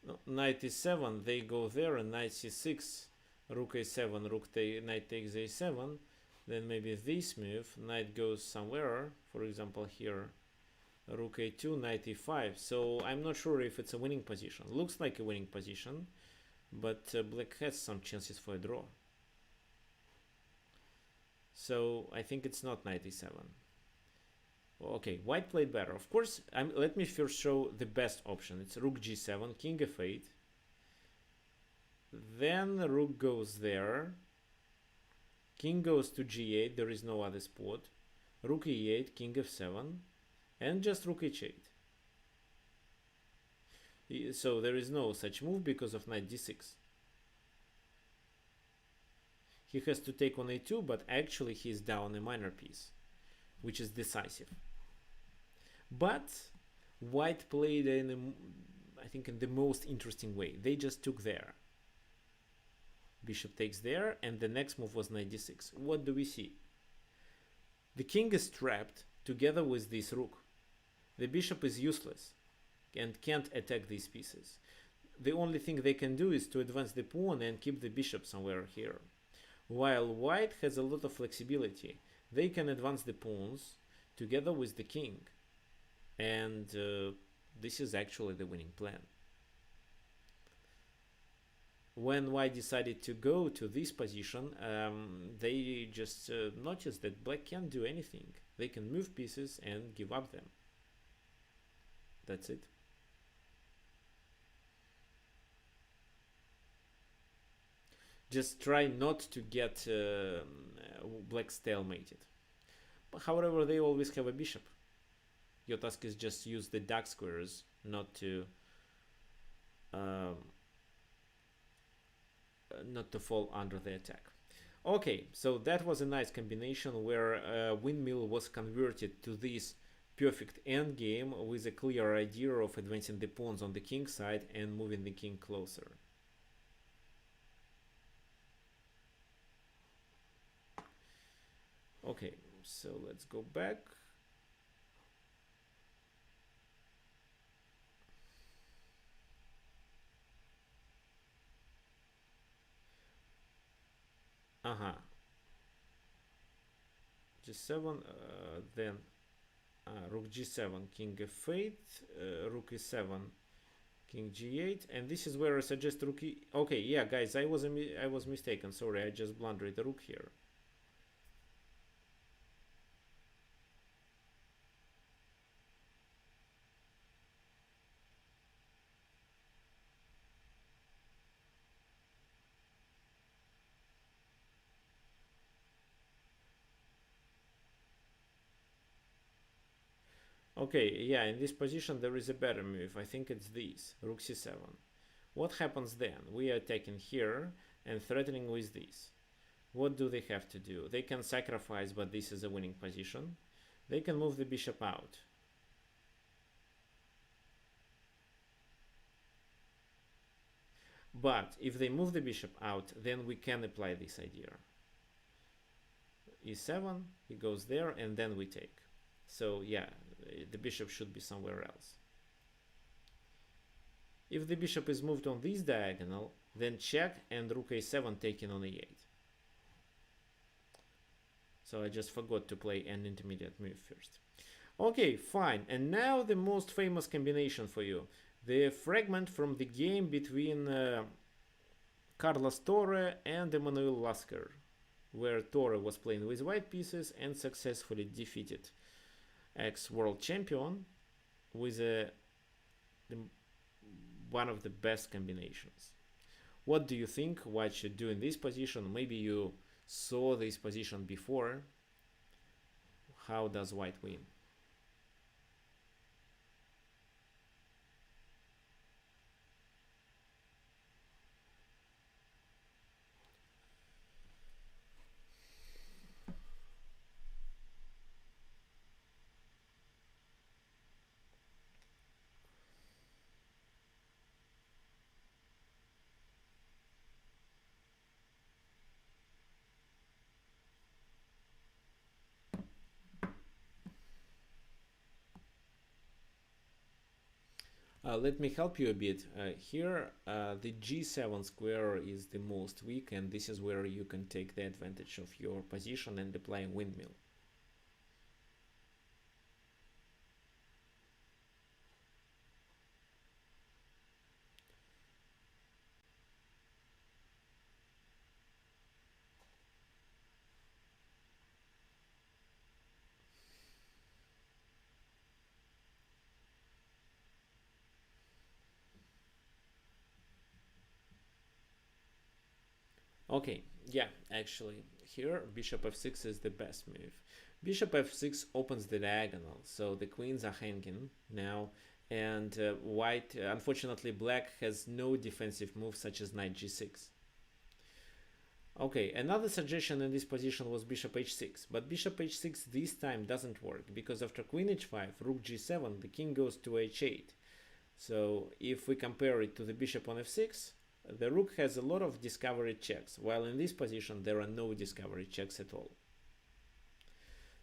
No, knight e7, they go there, and knight c6, rook a7, knight takes a7. Then maybe this move, knight goes somewhere, for example here, rook a2, knight e5. So I'm not sure if it's a winning position. Looks like a winning position, but black has some chances for a draw. So I think it's not knight e7. Okay, white played better. Of course, let me first show the best option. It's rook g7, king f8. Then rook goes there. King goes to g8, there is no other spot. Rook e8, king f7, and just rook h8. So there is no such move because of knight d6. He has to take on a2, but actually he's down a minor piece, which is decisive. But White played I think in the most interesting way. They just took there. Bishop takes there, and the next move was knight d6. What do we see? The king is trapped together with this rook. The bishop is useless and can't attack these pieces. The only thing they can do is to advance the pawn and keep the bishop somewhere here. While white has a lot of flexibility, they can advance the pawns together with the king. And this is actually the winning plan. When white decided to go to this position, they just noticed that black can't do anything. They can move pieces and give up them. That's it. Just try not to get black stalemated. But however, they always have a bishop. Your task is just use the dark squares, not to fall under the attack. Okay, so that was a nice combination where Windmill was converted to this perfect endgame with a clear idea of advancing the pawns on the king side and moving the king closer. Okay, so let's go back. G7, then rook G7, king F8, rook E7, king G8, and this is where I suggest rook E. Okay, yeah, guys, I was mistaken. Sorry, I just blundered the rook here. Okay, yeah, in this position there is a better move. I think it's this, rook c7. What happens then? We are attacking here and threatening with this. What do they have to do? They can sacrifice, but this is a winning position. They can move the bishop out. But if they move the bishop out, then we can apply this idea. E7, he goes there, and then we take. So yeah, the bishop should be somewhere else. If the bishop is moved on this diagonal, then check and rook a7 taken on e8. So I just forgot to play an intermediate move first. Okay, fine. And now the most famous combination for you. The fragment from the game between Carlos Torre and Emmanuel Lasker, where Torre was playing with white pieces and successfully defeated ex-world champion with one of the best combinations. What do you think white should do in this position? Maybe you saw this position before. How does white win? Let me help you a bit. Here, the g7 square is the most weak, and this is where you can take the advantage of your position and apply a windmill. Okay, yeah, actually, here bishop f6 is the best move. Bishop f6 opens the diagonal, so the queens are hanging now, and white, unfortunately, black has no defensive move such as knight g6. Okay, another suggestion in this position was bishop h6, but bishop h6 this time doesn't work because after queen h5, rook g7, the king goes to h8. So if we compare it to the bishop on f6, the rook has a lot of discovery checks, while in this position there are no discovery checks at all.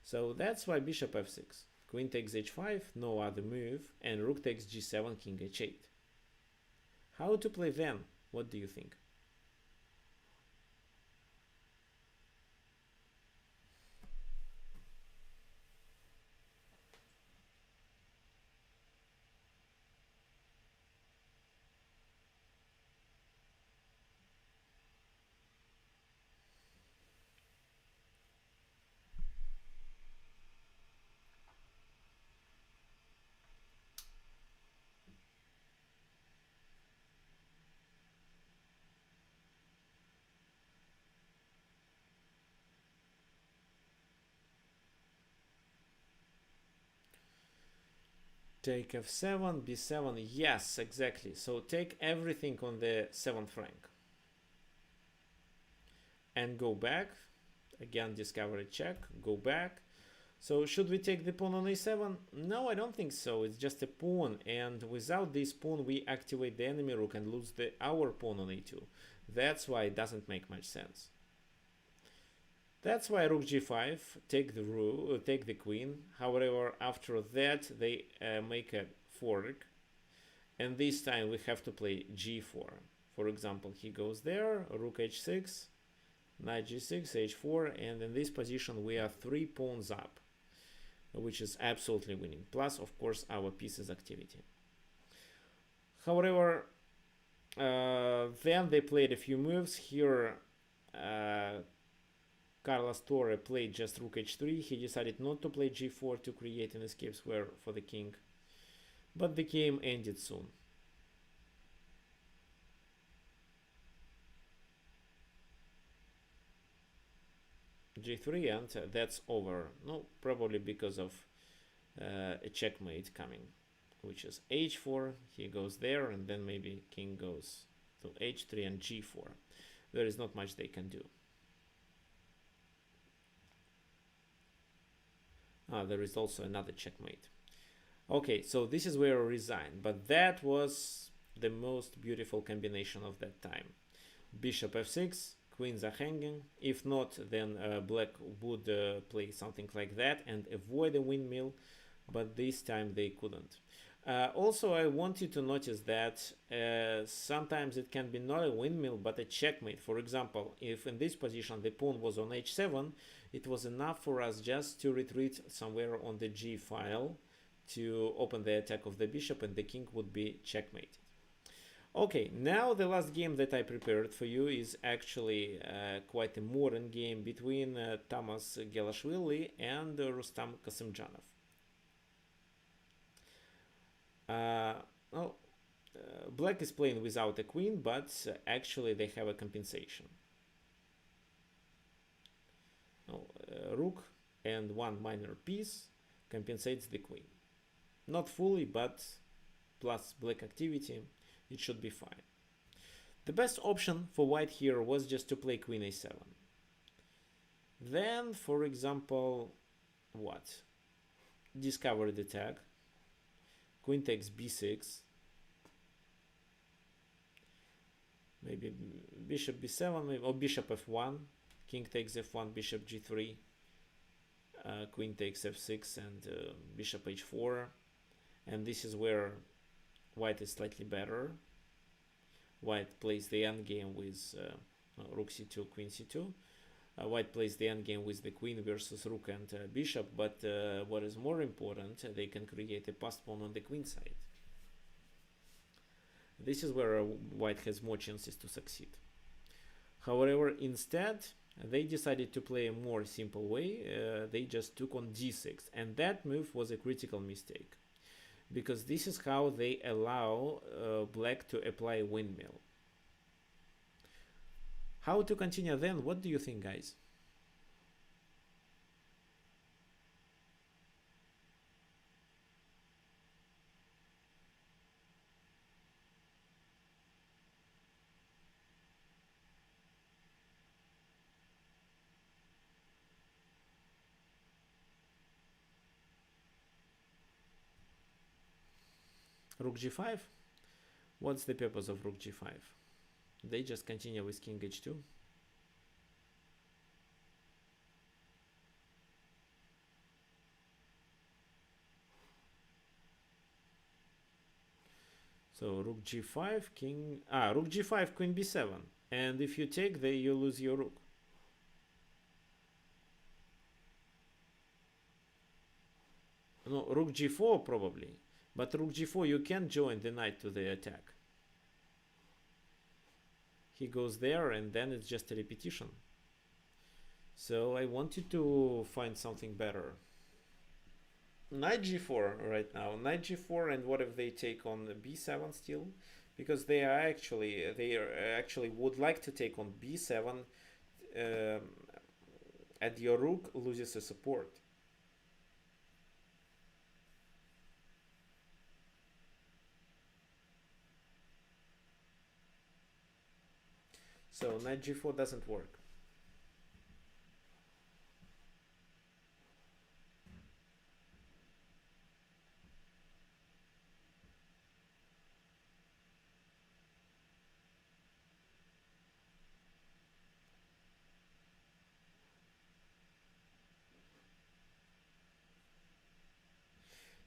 So that's why bishop f6, queen takes h5, no other move, and rook takes g7, king h8. How to play then? What do you think? Take f7, b7, yes, exactly. So take everything on the 7th rank. And go back. Again, discovery check, go back. So should we take the pawn on a7? No, I don't think so. It's just a pawn, and without this pawn we activate the enemy rook and lose our pawn on a2. That's why it doesn't make much sense. That's why rook g5, take the queen. However, after that they make a fork, and this time we have to play g4. For example, he goes there, rook h6, knight g6, h4, and in this position we are 3 pawns up, which is absolutely winning. Plus, of course, our piece's activity. However, then they played a few moves. Here, Carlos Torre played just rook h3. He decided not to play g4 to create an escape square for the king. But the game ended soon. G3, and that's over. No, probably because of a checkmate coming, which is h4. He goes there, and then maybe king goes to h3 and g4. There is not much they can do. There is also another checkmate. Okay, so this is where I resigned, but that was the most beautiful combination of that time. Bishop f6, queens are hanging. If not, then black would play something like that and avoid a windmill, but this time they couldn't. Also, I want you to notice that sometimes it can be not a windmill but a checkmate. For example, if in this position the pawn was on h7, it was enough for us just to retreat somewhere on the g file to open the attack of the bishop, and the king would be checkmated. Okay, now the last game that I prepared for you is actually quite a modern game between Tamas Gelashvili and Rustam Kasimdzhanov. Black is playing without a queen, but actually they have a compensation. Rook and one minor piece compensates the queen. Not fully, but plus black activity, it should be fine. The best option for white here was just to play queen a7. Then, for example, what? Discover the attack. Queen takes b6. Maybe bishop b7, maybe, or bishop f1. King takes f1, bishop g3. Queen takes f6 and bishop h4. And this is where white is slightly better. White plays the endgame with rook c2, queen c2. White plays the endgame with the queen versus rook and bishop, but what is more important, they can create a passed pawn on the queen side. This is where white has more chances to succeed. However, instead, they decided to play a more simple way. They just took on d6, and that move was a critical mistake, because this is how they allow black to apply windmill. How to continue then? What do you think, guys? Rook g5. What's the purpose of rook g5? They just continue with king h2. So rook g5, rook g5, queen b7. And if you take, you lose your rook. No, rook g4 probably. But rook g4, you can join the knight to the attack. He goes there, and then it's just a repetition. So I wanted to find something better. Knight g4 right now. Knight g4, and what if they take on b7 still? Because they actually would like to take on b7, and your rook loses a support. So knight g4 doesn't work.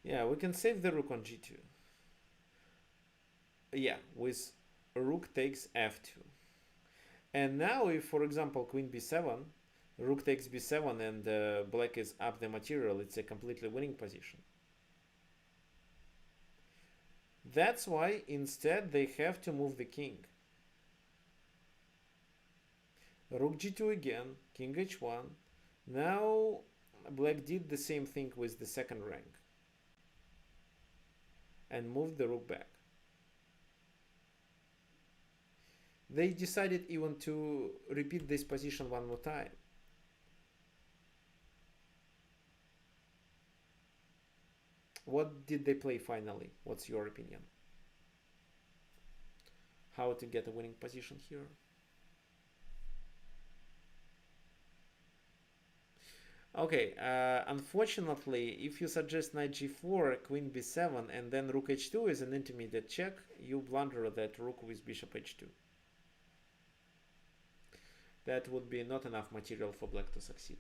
Yeah, we can save the rook on g2. Yeah, with rook takes f2. And now if, for example, queen b7, rook takes b7, and black is up the material, it's a completely winning position. That's why instead they have to move the king. Rook g2 again, king h1. Now black did the same thing with the second rank and moved the rook back. They decided even to repeat this position one more time. What did they play finally? What's your opinion? How to get a winning position here? Okay, unfortunately, if you suggest knight g4, queen b7, and then rook h2 is an intermediate check, you blunder that rook with bishop h2. That would be not enough material for black to succeed.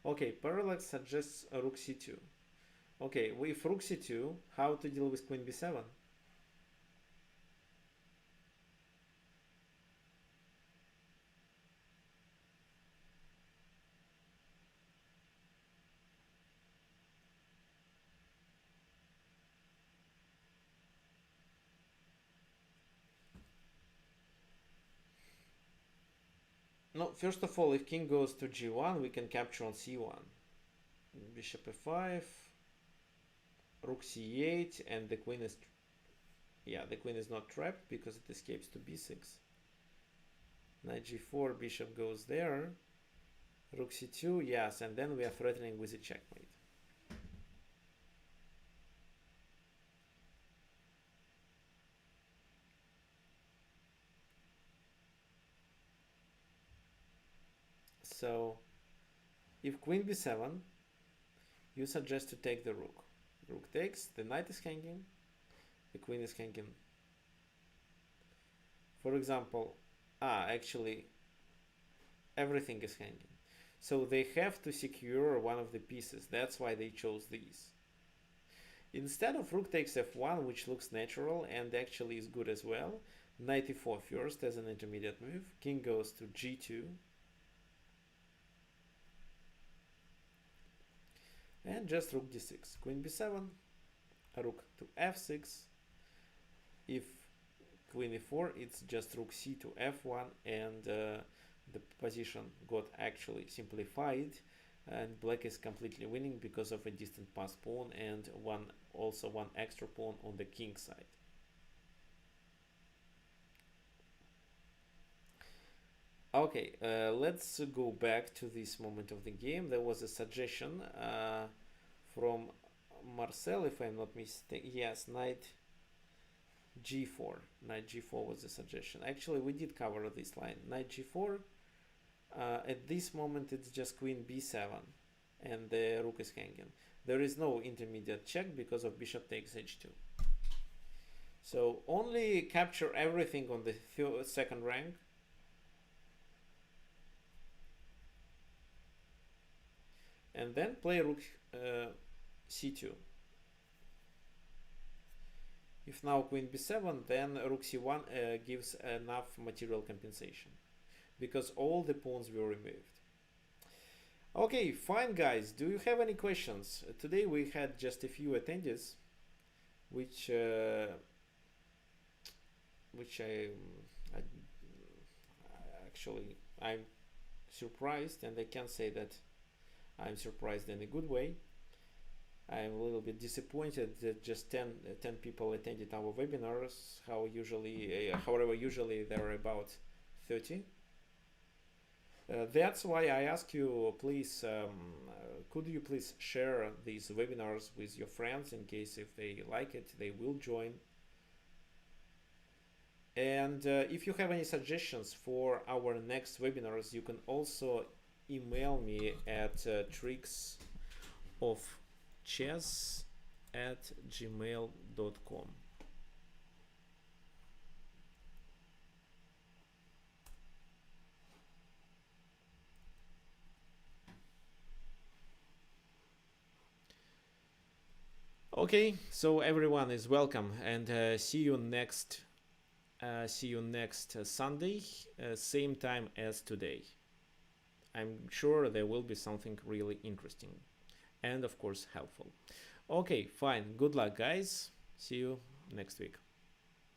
Okay, Parallax suggests rook c2. Okay, with rook c2, how to deal with queen b7? No, first of all, if king goes to g1, we can capture on c1. Bishop f5, rook c8, and the queen is... Yeah, the queen is not trapped because it escapes to b6. Knight g4, bishop goes there. Rook c2, yes, and then we are threatening with a checkmate. So, if queen b7, you suggest to take the rook. Rook takes, the knight is hanging, the queen is hanging. For example, actually, everything is hanging. So they have to secure one of the pieces. That's why they chose these. Instead of rook takes f1, which looks natural and actually is good as well, knight e4 first as an intermediate move, king goes to g2, and just rook d6, queen b7, rook to f6. If queen e4, it's just rook c to f1, and the position got actually simplified, and black is completely winning because of a distant passed pawn and also one extra pawn on the king side. Okay, let's go back to this moment of the game. There was a suggestion from Marcel, if I'm not mistaken. Yes, knight g4. Knight g4 was the suggestion. Actually, we did cover this line. Knight g4. At this moment, it's just queen b7, and the rook is hanging. There is no intermediate check because of bishop takes h2. So only capture everything on the second rank. And then play rook c2. If now queen b7, then rook c1 gives enough material compensation because all the pawns were removed. Okay, fine guys. Do you have any questions? Today we had just a few attendees, which I actually I'm surprised, and I can say that I'm surprised in a good way. I'm a little bit disappointed that just 10 people attended our webinars. However, usually there are about 30. That's why I ask you, please, could you please share these webinars with your friends in case if they like it, they will join. And if you have any suggestions for our next webinars, you can also email me at tricksofchess@gmail.com. Okay, so everyone is welcome, and see you next Sunday, same time as today. I'm sure there will be something really interesting and of course helpful. Okay, fine. Good luck, guys. See you next week.